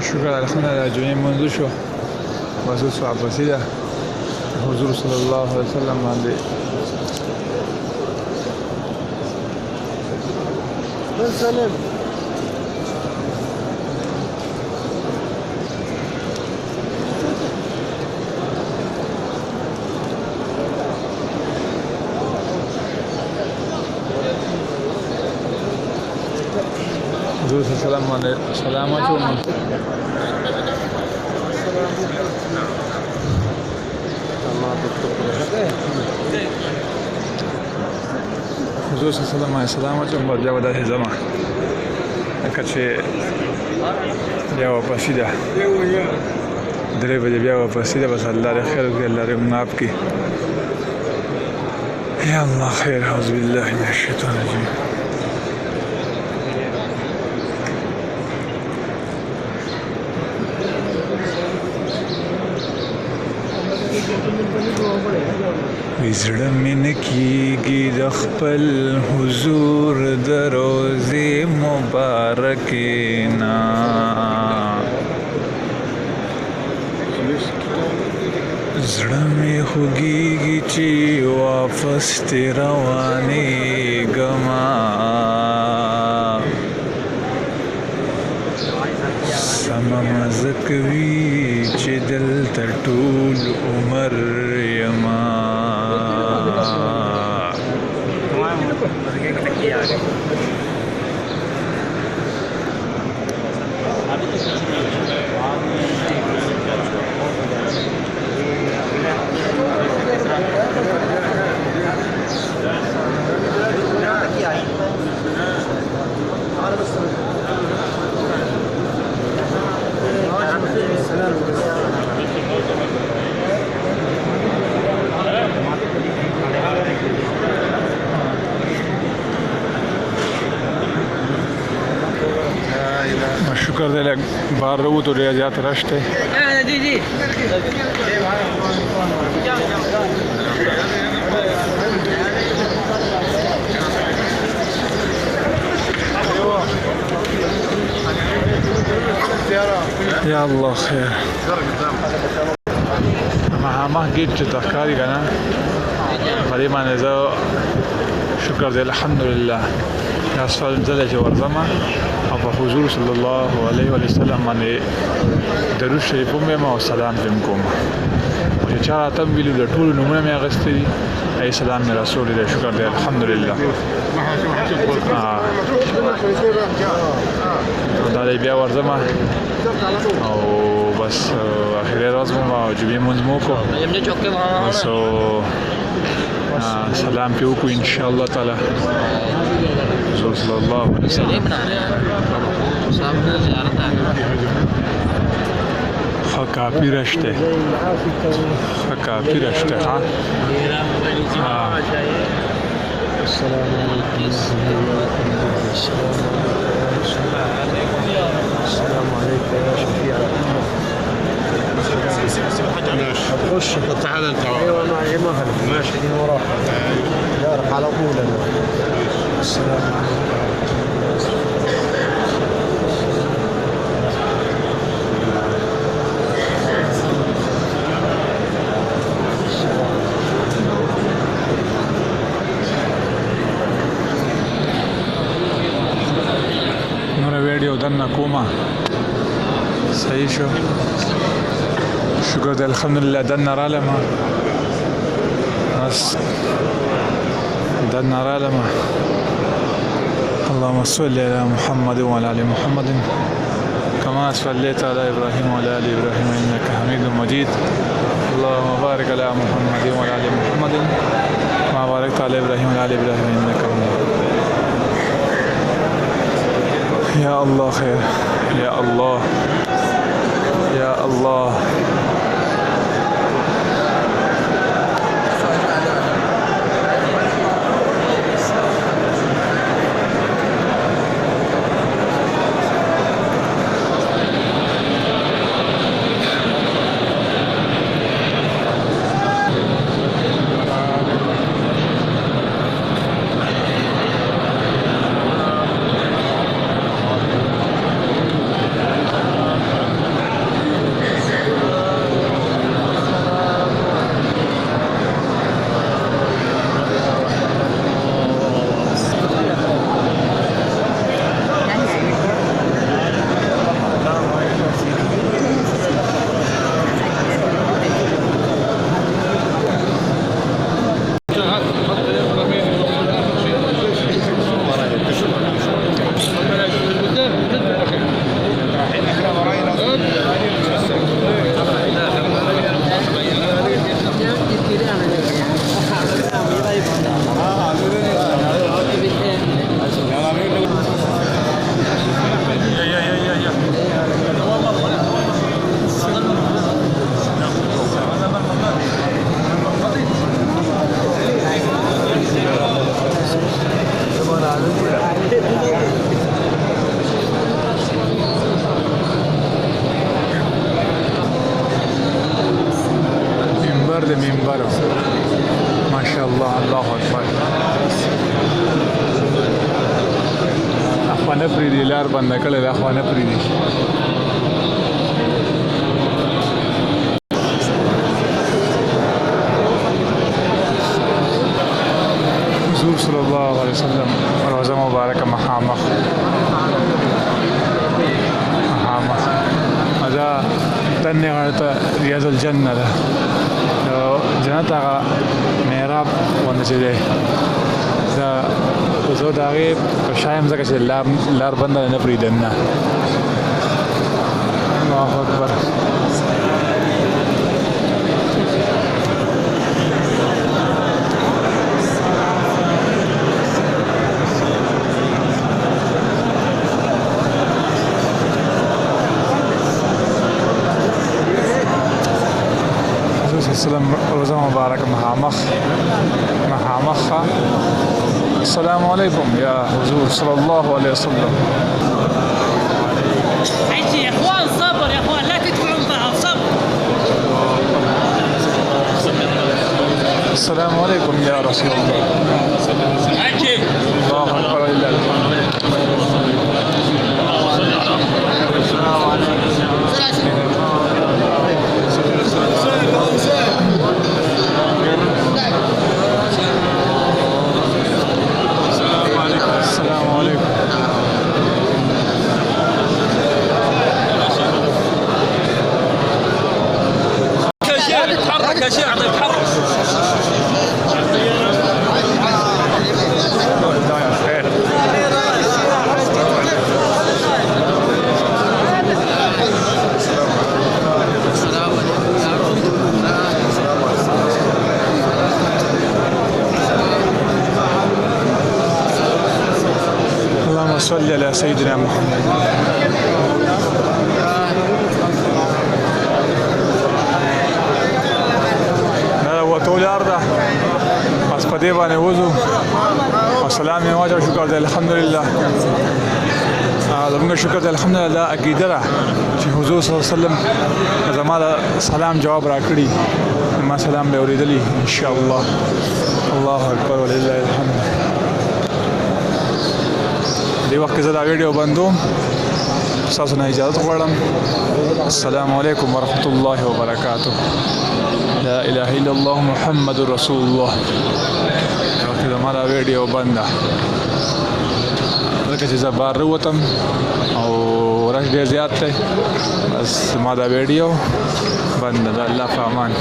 شکر الحمدلله جمعې منځ شو بس اوس واپسې ده حضور صلی الله علیه وسلم باندې سلام حضور صلی الله علیه وسلم باندې سلام اچوم حضور صلی الله علیه وسلم باندې سلام اچوم بیا به داسې ځمه لکه چې بیا واپسې ده 3 بجې بیا واپسې ده بس الله دې خیر وکړي الله دې معاف کړي یا الله خیر اعوذ بالله من الشیطان الرجیم وزړه مې نه کېږي د خپل حضور د روضې مبارکې نه زړه مې خوږېږي چې واپس ترې روانېږمه سمه مزه کوي چې دلته ټول عمر یما شکر دی لږ بار راووتو ډېر زیات رش دی یا الله خیر مخامخ ګیټ چې ته ښکاري که نه په دې باندې زه شکر دی الحمدلله اسفل ځله چې ورځمه او په حضور صلی الله علیه وسلم باندې درود شریف هم یم او سلام پرې هم کوم چې چا راته هم ویلي د ټولو نومونه مې اخیستي دي ای سلام مې رسول دی شکر دی الحمدلله دا دی بیا ورځمه او بس اخري ورځ مو او جمعې مونځ مو وکړو بس سلام پې وکړو انشاءالله تعالی حضور صلی الله علیه وسلم کافی رشته کافی رشته ها السلام علیکم السلام علیکم یا شفیع خش تعال انت ايوه معي مهل ماشي دي وراك جارك على طول السلام عليكم ویډیو دنه کومه صحیح شو شکر دی الحمدلله دنه رالمه بس دنه رالمه اللهم صل على محمد وعلى ال محمد كما صليت على ابراهيم وعلى ال ابراهيم انك حميد مجيد اللهم بارك على محمد وعلى ال محمد كما باركت على ابراهيم وعلى ال ابراهيم انك حميد يا الله خير يا الله يا الله د منبر ماشاءالله الله اکبر اخوانه پریدي لار بنده کړې ده اخوانه پریدي حضور صلی الله علیه وسلم روزه مبارکه مخامخ دا دنه غړته ریاض الجنه ده جنت هغه محراب ونه چې دی دا زه د هغې په شایم ځکه چې لار بنده نه پرېږدم نه الله اکبر السلام روزه مبارک مخامخ السلام علیکم یا حضور صلی الله علیه وسلم عيشي يا اخوان صبر يا اخوان لا تدفعون بعض صبر السلام علیکم یا رسول الله عيشي الله اکبر لله يا شيخ اعطي تحرك اللهم صل على سيدنا محمد ټول ارده بس په دې باندې وځو او سلام یې واجب شکر دی الحمدلله زموږ شکر دی الحمدلله عقیده ده چې حضور صلی الله علیه وسلم زما د سلام جواب راکړي ما سلام به اورېدلی ان شاء الله الله اکبر ولله الحمد دې وخت کې زه دا ویډیو بندوم تاسو نه اجازه غواړم السلام علیکم ورحمۃ الله وبرکاته لا اله الا الله محمد رسول الله وقت زمارا ویډیو بنده لکه چې زه بار ووتم او رش ډېر زیات دی بس ما دا ویډیو بنده ده الله په امان